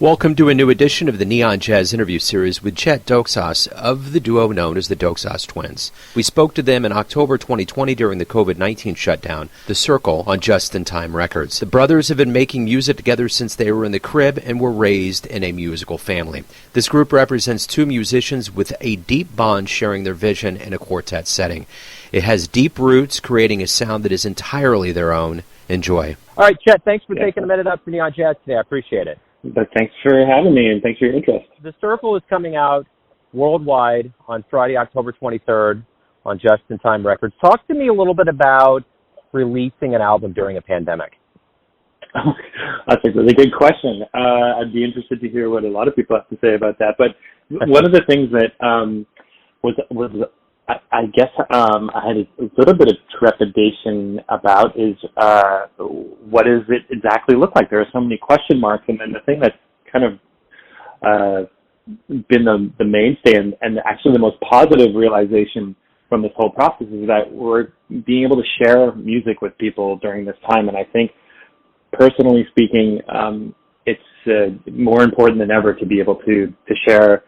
Welcome to a new edition of the Neon Jazz interview series with Chet Doxas of the duo known as the Doxas Twins. We spoke to them in October 2020 during the COVID-19 shutdown, The Circle on Just in Time Records. The brothers have been making music together since they were in the crib and were raised in a musical family. This group represents two musicians with a deep bond sharing their vision in a quartet setting. It has deep roots, creating a sound that is entirely their own. Enjoy. All right, Chet, thanks for taking a minute up for Neon Jazz today. I appreciate it. But thanks for having me, and thanks for your interest. The Circle is coming out worldwide on Friday, October 23rd on Just in Time Records. Talk to me a little bit about releasing an album during a pandemic. That's a really good question. I'd be interested to hear what a lot of people have to say about that. But one of the things that I guess I had a little bit of trepidation about is what does it exactly look like? There are so many question marks, and then the thing that's kind of been the mainstay and actually the most positive realization from this whole process is that we're being able to share music with people during this time. And I think, personally speaking, it's more important than ever to be able to share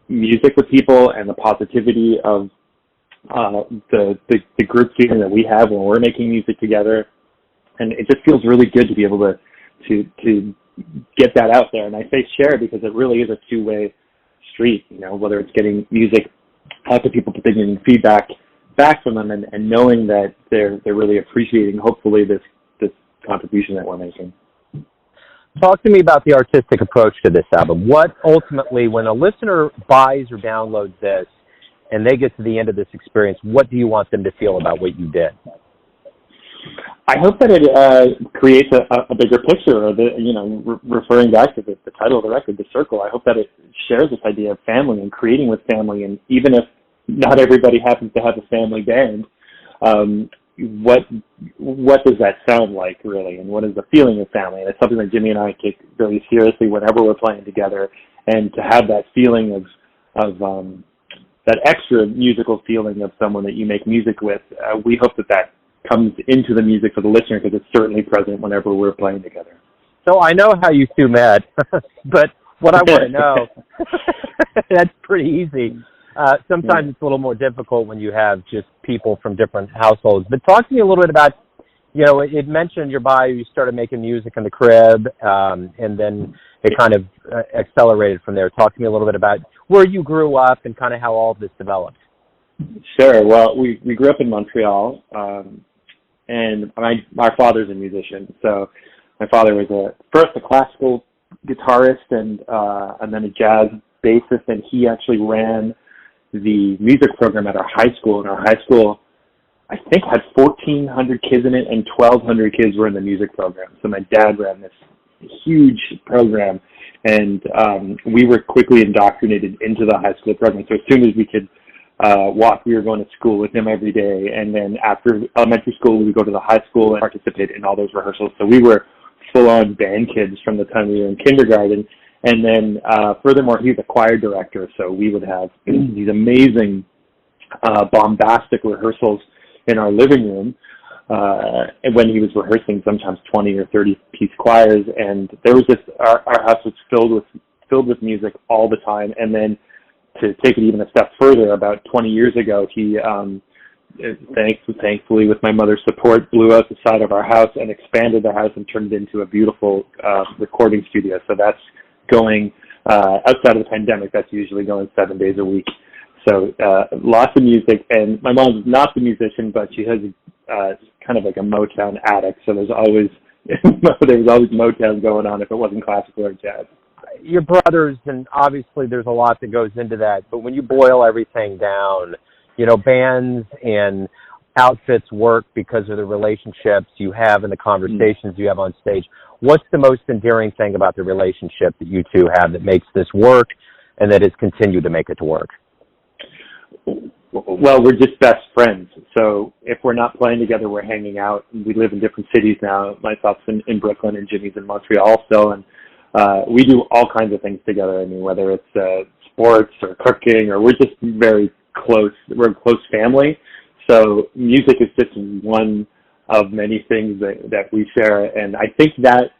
music with people and the positivity of the group feeling that we have when we're making music together. And it just feels really good to be able to get that out there. And I say share because it really is a two-way street, you know, whether it's getting music out to people, but then getting feedback back from them and knowing that they're really appreciating, hopefully, this contribution that we're making. Talk to me about the artistic approach to this album. What ultimately, when a listener buys or downloads this and they get to the end of this experience, what do you want them to feel about what you did? I hope that it creates a bigger picture, or referring back to the title of the record, The Circle. I hope that it shares this idea of family and creating with family, and even if not everybody happens to have a family band, what does that sound like, really, and what is the feeling of family? And it's something that Jimmy and I take very seriously whenever we're playing together, and to have that feeling of that extra musical feeling of someone that you make music with, we hope that comes into the music for the listener, because it's certainly present whenever we're playing together. So I know how you two met, but what I want to know, that's pretty easy. Sometimes it's a little more difficult when you have just people from different households. But talk to me a little bit about, it mentioned your bio, you started making music in the crib, and then it kind of accelerated from there. Talk to me a little bit about where you grew up and kind of how all of this developed. Sure. Well, we grew up in Montreal, and my father's a musician. So my father was first a classical guitarist and then a jazz bassist, and he actually ran the music program at our high school. And our high school, I think, had 1,400 kids in it, and 1,200 kids were in the music program. So my dad ran this huge program, and we were quickly indoctrinated into the high school program. So as soon as we could walk, we were going to school with him every day. And then after elementary school, we would go to the high school and participate in all those rehearsals. So we were full-on band kids from the time we were in kindergarten. And then, furthermore, he was a choir director, so we would have these amazing, bombastic rehearsals in our living room when he was rehearsing, sometimes 20 or 30-piece choirs. And there was this, our house was filled with music all the time. And then to take it even a step further, about 20 years ago, he, thankfully, with my mother's support, blew out the side of our house and expanded the house and turned it into a beautiful recording studio. So that's going outside of the pandemic. That's usually going 7 days a week. So lots of music. And my mom's not the musician, but she has kind of like a Motown addict. So there's always Motown going on if it wasn't classical or jazz. Your brothers, and obviously there's a lot that goes into that, but when you boil everything down, bands and outfits work because of the relationships you have and the conversations you have on stage. What's the most endearing thing about the relationship that you two have that makes this work and that has continued to make it to work? Well, we're just best friends. So if we're not playing together, we're hanging out. We live in different cities now. Myself's in Brooklyn and Jimmy's in Montreal still. And we do all kinds of things together. I mean, whether it's sports or cooking, or we're just very close. We're a close family. So music is just one of many things that we share. And I think that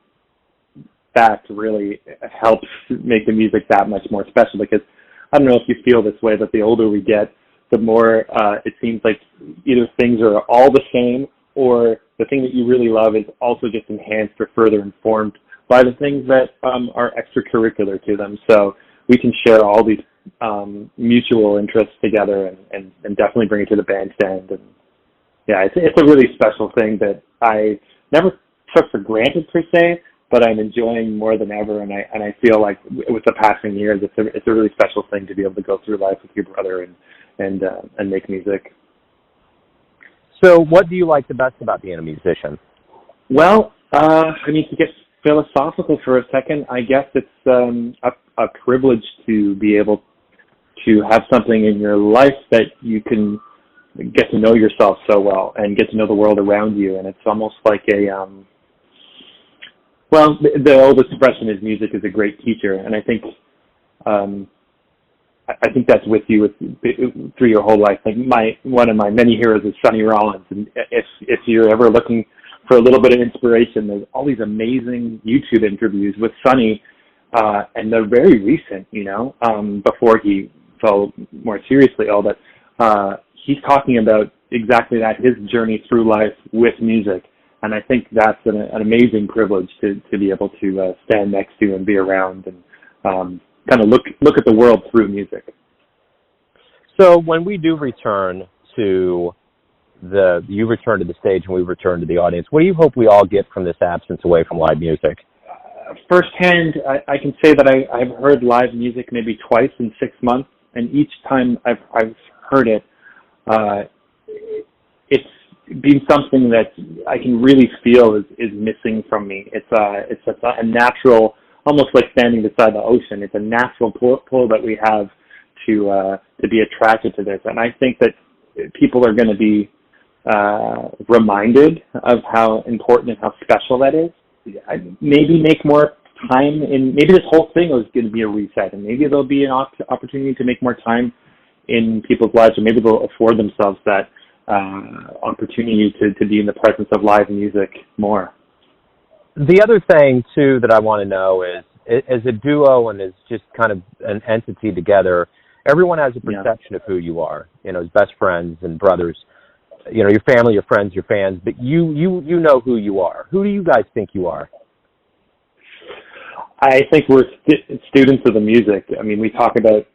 fact really helps make the music that much more special, because I don't know if you feel this way, but the older we get, the more it seems like either things are all the same, or the thing that you really love is also just enhanced or further informed by the things that are extracurricular to them. So we can share all these mutual interests together and definitely bring it to the bandstand. And yeah, it's a really special thing that I never took for granted per se, but I'm enjoying more than ever. And I feel like with the passing years, it's a really special thing to be able to go through life with your brother and make music. So what do you like the best about being a musician? Well, I mean, to get philosophical for a second, I guess it's a privilege to be able to have something in your life that you can get to know yourself so well and get to know the world around you. And it's almost like well, the old expression is music is a great teacher. And I think that's with you through your whole life. Like one of my many heroes is Sonny Rollins. And if you're ever looking for a little bit of inspiration, there's all these amazing YouTube interviews with Sonny, and they're very recent, before he fell more seriously ill, but he's talking about exactly that, his journey through life with music. And I think that's an amazing privilege to be able to stand next to and be around and kind of look at the world through music. So when we do return to you return to the stage and we return to the audience, what do you hope we all get from this absence away from live music? Firsthand, I can say that I've heard live music maybe twice in 6 months, and each time I've heard it, it's been something that I can really feel is missing from me. It's a natural, almost like standing beside the ocean. It's a natural pull that we have to be attracted to this, and I think that people are going to be reminded of how important and how special that is. Maybe make more time maybe this whole thing is going to be a reset, and maybe there'll be an opportunity to make more time in people's lives, or maybe they'll afford themselves that opportunity to be in the presence of live music more. The other thing, too, that I want to know is, as a duo and as just kind of an entity together, everyone has a perception of who you are, as best friends and brothers. Your family, your friends, your fans, but you know who you are. Who do you guys think you are? I think we're students of the music. I mean, we talk about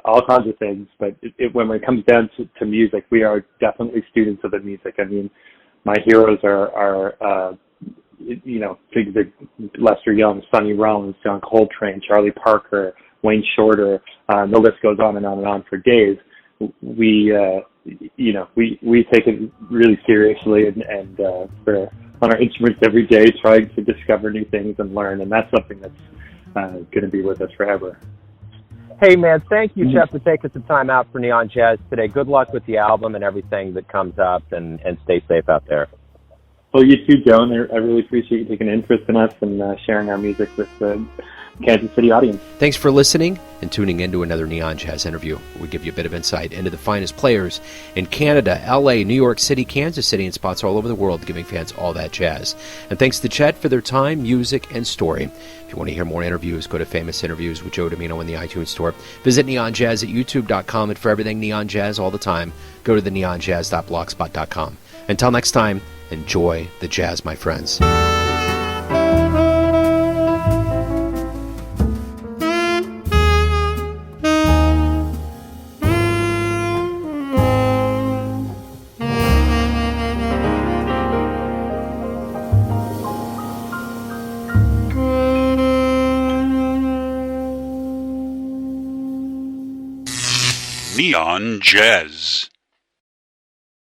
all kinds of things, but when it comes down to music, we are definitely students of the music. I mean, my heroes are Lester Young, Sonny Rollins, John Coltrane, Charlie Parker, Wayne Shorter. The list goes on and on and on for days. We take it really seriously, and we're on our instruments every day, trying to discover new things and learn, and that's something that's going to be with us forever. Hey, man, thank you, Chet, for taking some time out for Neon Jazz today. Good luck with the album and everything that comes up, and stay safe out there. Well, you too, Joan. I really appreciate you taking an interest in us and sharing our music with the Kansas City audience. Thanks for listening and tuning in to another Neon Jazz interview. We give you a bit of insight into the finest players in Canada, LA, New York City, Kansas City, and spots all over the world, giving fans all that jazz. And thanks to Chet for their time, music, and story. If you want to hear more interviews, go to Famous Interviews with Joe Domino in the iTunes Store. Visit Neon Jazz at youtube.com, and for everything Neon Jazz all the time, go to the neonjazz.blogspot.com. Until next time, enjoy the jazz, my friends. Neon Jazz.